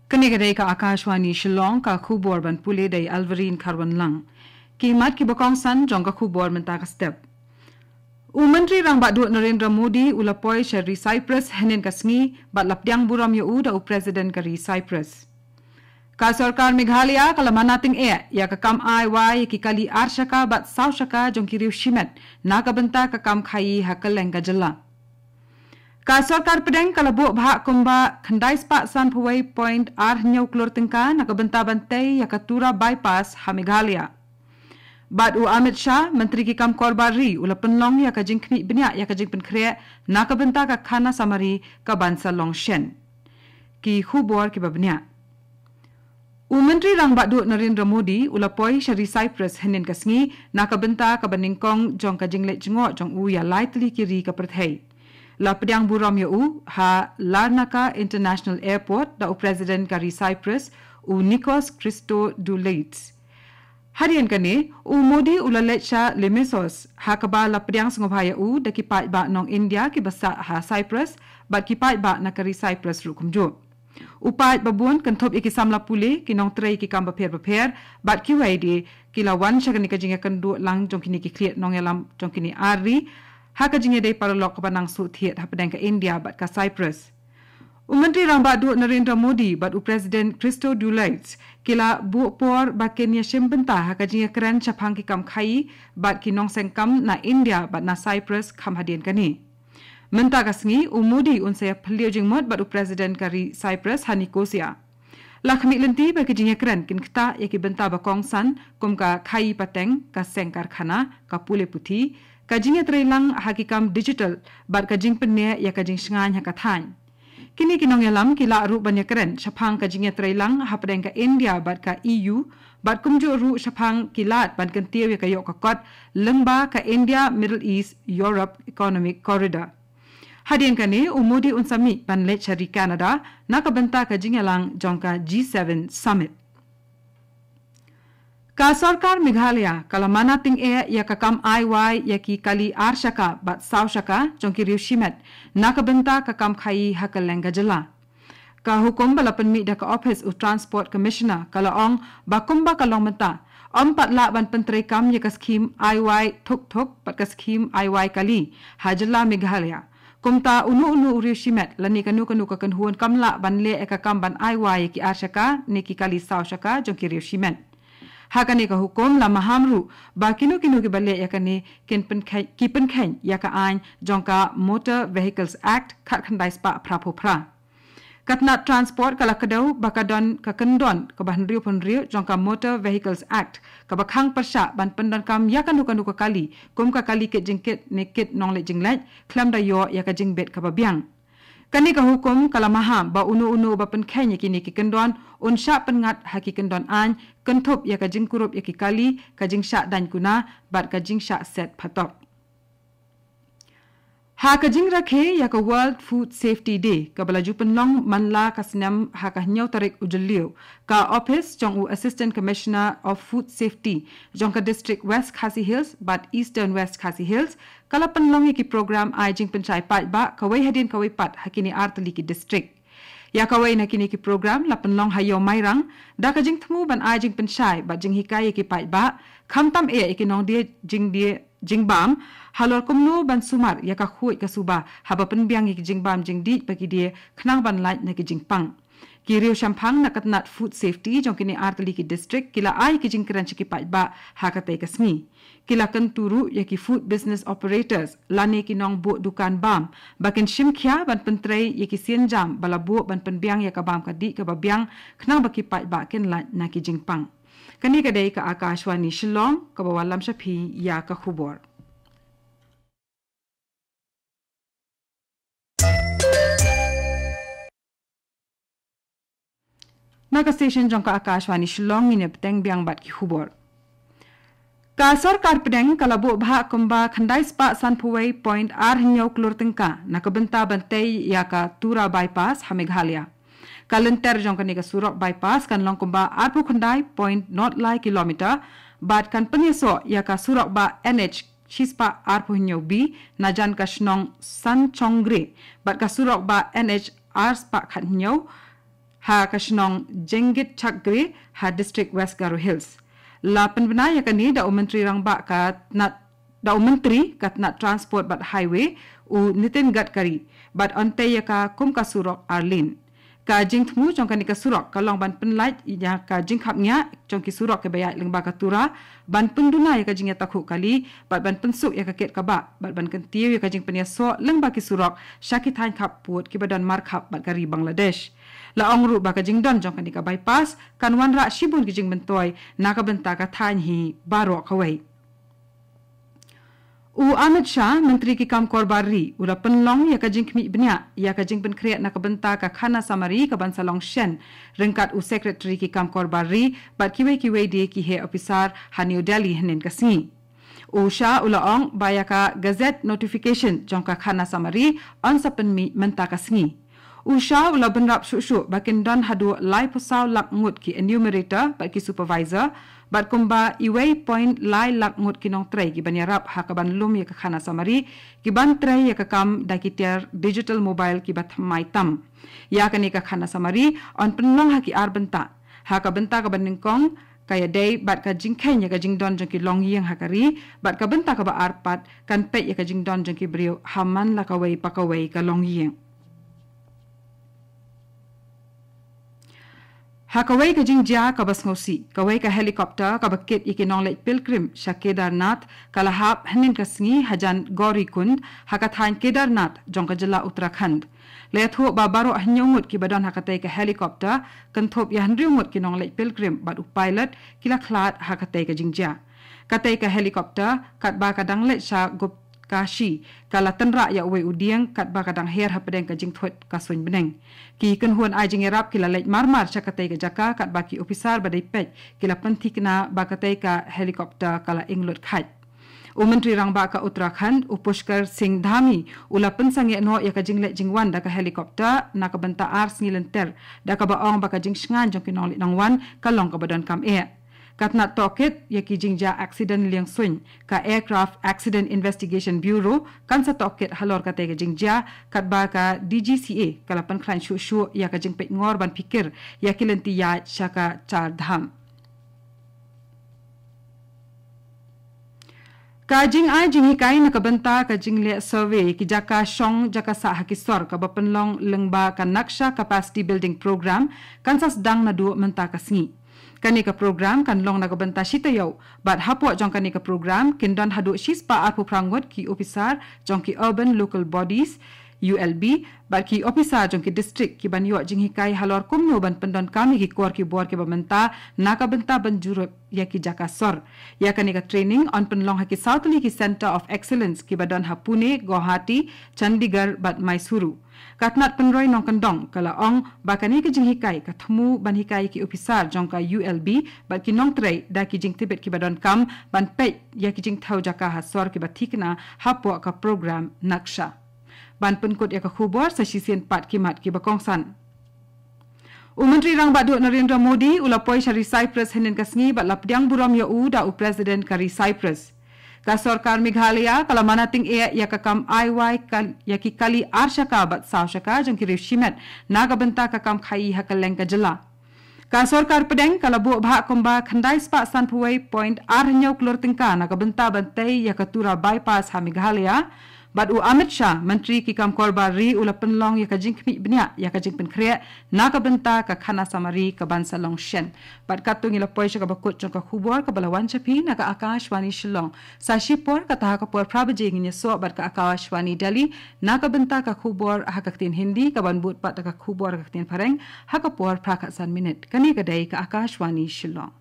Kanigadai ka Akashwani Shillong ka khubor ban pule dai Alvarin Kharwan lang. Kimat ki bokong san jong ka khubor menta ka step. Umantri rang ba du Narendra Modi ulapoi shari Cyprus henen kasngi bat lapdyang buram yu da u president kari Cyprus. Ka sarkar Meghalaya kalamanating ya ka kam ai ki kali arshaka bat saushaka jong ki riu shimet na ka benta ka kam khai hakaleng ka jala. Ka sarkar pedeng kalabuk bahak kumba khandai spak san puwai point nyau klor tingka na kabenta bantai ya katura bypass ha Meghalaya. Bat u Amit Shah menteri ki kam korbari ula penlong ya ka jingkni benya ya ka jing penkre na kabenta ka khana samari ka bansa long shen. Ki khubor ki babnya. U menteri rang badu Narendra Modi ula poi shari Cyprus henen kasngi na kabenta ka baningkong jong ka jinglet jingok jong u ya lightly kiri ka perthai. La pedang buram yu ha Larnaca International Airport da u President kari Cyprus u Nikos Christodoulides. Harian kane u Modi ulaletcha lemesos ha kaba la pedang sngobhaya u da kipat ba nong India ki basa ha Cyprus bat kipat ba na kari Cyprus rukumjo. Upat babun kentop iki samla pule ki nong tray ki kamba per bat ki waidi ki lawan syakani kajinga kendu lang jong kini ki kliat nong yalam jong kini ari haka jinge dei paralok ka panang su thiet ha pedang ka India bat ka Cyprus. Menteri rang badu Narendra Modi bat u President Christodoulides kila bu por ba Kenya shimbenta haka jinge keren chapang ki kam khai bat ki nong sengkam na India bat na Cyprus kam hadien kani. Menta kasngi u Modi unsaya phliu jingmot bat u President kari Cyprus ha Nicosia. Lakhmi lenti ba ki jinge keren kin kta ya ki benta ba kong san kum ka khai pateng ka sengkar khana ka pule puthi kajing trailang hakikam digital bat kajing penne ya kajing shngan ha kathan kini kinong yalam kila ru banya keren shapang kajing trailang hapdeng ka India bat ka EU bat kumju ru shapang kilat bat kantiu ya kayok kakot lengba ka India Middle East Europe Economic Corridor hadien kane umudi unsami ban let chari Canada nakabenta kajing yalang jongka G7 summit. Ka sarkar Meghalaya kalamana ting ya kakam IY ya ki kali arshaka bat saushaka jongki riu shimet nakabenta kakam khai hakalengga jala. Ka hukum balapan mi da ka office u transport commissioner kalaong bakumba kalong menta pat la ban pentrai kam ya ka skim IY thuk pat ka skim IY kali hajala Meghalaya. Kumta unu riu shimet lani kanu ka kanhuan kamla ban le ka kam ban IY ya ki arshaka ni ki kali saushaka jongki riu shimet. Hakani ka hukum la mahamru ba kinu ki bale yakani kipen khen yaka ain jongka Motor Vehicles Act khat khandai spa prapo pra katna transport kala kadau bakadon ka kendon ka ban riu pon riu jongka Motor Vehicles Act ka bakhang persha ban pendon kam yakanu ka kali kum ka kali ke jingket nekit nongle jinglet klam da yo yaka jingbet ka babyang kani ka hukum kala maham ba unu ba pen khen yakini ki kendon unsha pengat haki kendon an kenthop ya ka jingkurup ya ki kali ka jingsha dan kuna bat ka jingsha set phatok ha ka jingrakhe ya ka World Food Safety Day ka balaju penlong manla ka snam ha ka nyau tarik ujulliu ka office jong u Assistant Commissioner of Food Safety jong ka District West Khasi Hills bat Eastern West Khasi Hills kala penlong ya ki program ai jing penchai pat ba ka wei hadin ka wei pat hakini artli ki district ya kawai na kini ki program la penlong hayo mairang da ka jing thmu ban ai jing penchai ba jing hikai ki pai ba khamtam ekinong die jing bam halor kumnu ban sumar ya ka khui ka suba haba penbiang ki jing bam jing di bagi die khnang ban light na ki jing pang ki riu shampang na katnat food safety jong kini artli ki district kila ai ki jing kran ki pai ba hakatai kasmi kila kan turu ya ki food business operators lani ki nong bu dukan bam bakin shimkhya ban pentrai ya ki sien jam bala bu ban penbiang ya ka bam ka di ka babyang khnang ba ki pai ba ken la na ki jingpang kani ka dei ka Akashwani Shillong ka bawalam shapi ya ka khubor Naga station jong ka Akashwani Shillong ni nepteng biang bat ki khubor ka sarkar pedeng kalabu bha kumba khandai spa sanpuwei point nyau klur tingka nakabenta bantai ya ka tura bypass ha Meghalaya kalenter jong kani ka surok bypass kan long kumba arpu khandai point not lai kilometer bat kan penyeso ya ka surok ba NH Shispa arpuhnyo bi najan kasnong San Chongre bat kasurok ba NHR spa khatnyo ha kasnong Jenggit Chakgre ha district West Garo Hills. La penbenaya kani da menteri rang ba kat nat da menteri kat nat transport bat highway u Nitin Gadkari bat onte ya ka kum kasurok Arlin. Ka jing thmu jong kani kasurok kalong ban penlait ya ka jing khapnya jong ki surok ke bayak leng ba katura ban penduna ya ka jing ya takhu kali bat ban pensuk ya ka ket ka ba bat ban kentiu ya ka jing penia so leng ba ki surok syakit hain khap put ki badan mar khap bat kari Bangladesh. La ongru ba ka jing don jong kani ka bypass kan wan ra shibun ki jing bentoy na ka benta ka than hi baro khawai. U Ahmed Shah, Menteri Kikam Korbari, ura penlong ya kajing kmi benya, ya kajing penkreat nak benta ka khana samari ka bansa long shen, rengkat u Secretary Kikam Korbari, bat kiwe di ki he officer ha New Delhi henin kasni. U Shah ulaong baya ka gazette notification jong ka khana samari on sapen mi menta kasni. U Shah ula benrap syuk bakin don hadu lai pusau lak ngut ki enumerator bat ki supervisor, bat kumba iway point lai lak ngut kinong tray ki banyarap ha kaban lum ya ka khana samari ki ban tray ya ka kam da ki tiar digital mobile ki bat mai tam ya kani ka khana samari on penlong ha ki ar benta ha ka benta ka baningkong kaya day bat ka jingkhen ya ka jingdon jong ki long yeng ha kari bat ka benta ka ba arpat kan pe ya ka jingdon jong ki brio haman la ka wei pakawai ka long yeng. Ha kawai ka jingja ka bas ngosi, kawai ka helikopter ka bakit ikinong lek pilgrim sya Kedarnath kalahap hanin kasngi hajan Gauri Kund hakathain Kedarnath jong ka jela Uttarakhand. Lethu ba baro hnyongut ki badon hakatai ka helikopter kanthop ya handriumut kinong lek pilgrim bat pilot kila khlat hakatai ka jingja. Katai ka helikopter kat ba kadang lek sya gup Kashi kala tenra ya uwe udiang kat ba kadang her hapedeng ka jing thot ka suin beneng ki kenhuan ai jing erap kila leit marmar chakatai ka jaka kat ba ki officer badai pet kila pentik na ba katai ka helikopter kala inglut khat u menteri rang ba ka Uttarakhand u Pushkar Singh Dhami ula pensang ya no ya ka jing leit jingwan da ka helikopter na ka benta ars ngilenter da ka baong ba ka jing sngan jong kinong lit nangwan kalong ka badan kam air katna toket ya ki jingja accident liang swing ka Aircraft Accident Investigation Bureau kan sa toket halor ka tega jingja kat ba ka DGCA kalapan klan shu ya ka jing pet ngor ban pikir ya kilenti ya syaka Char Dham. Ka jing ai jing hikai na kabenta ka jing le survey ki jaka shong jaka sa hakisor ka bapenlong lengba ka naksha capacity building program kan sa sedang na du menta ka singi. Kani ka program kan long nagabanta sitayaw bat hapwa jong kani ka program kindon hadu shispa apu prangot ki officer jong ki urban local bodies ULB bat ki officer jong ki district ki banyo jing hikai halor kumno ban pendon kami ki kor ki bor ki bamenta nakabenta banjurut ya ki jaka sor ya kani ka training on penlong haki Southly ki Center of Excellence ki badon ha Pune Guwahati Chandigarh bat Mysuru katnat penroy nong kendong kala ong bakani ki jing hikai ka thmu ban hikai ki officer jong ka ULB bat ki nong tray da ki jing tibet ki badon kam ban pe ya ki jing thau jaka ha sor ki bathikna hapwa ka program naksha ban penkut ya ka khubor sa sisien pat kimat ki bakongsan. Menteri rang badu Narendra Modi ulapoi syari Cyprus henin kasngi bat lapdiang buram ya u da u President kari Cyprus. Ka Sarkar Meghalaya kala manating ya ka kam IY ya ki kali arshaka bat saushaka jong ki rishimet naga benta ka kam khai hakaleng ka jela. Ka Sarkar pedeng kala bu bha komba khandai spa sanpuai point arnyau klor tingka naga benta bantai ya ka tura bypass ha Meghalaya. Bat u Ahmed Shah, Menteri Kikam Korbari ula penlong ya ka jing kmi benya ya ka jing penkrea na ka benta ka khana samari ka bansa long shen. Bat katung ila poisha ka bakut jong ka khubor ka balawan chapi na ka Akashwani Shillong. Sa shipor ka taha ka por prabaje nginya so bat ka Akashwani Delhi na ka benta ka khubor ha ka tin Hindi ka ban but pat ka khubor ka tin pareng ha ka por prakatsan minute. Kani ka dai ka Akashwani Shillong.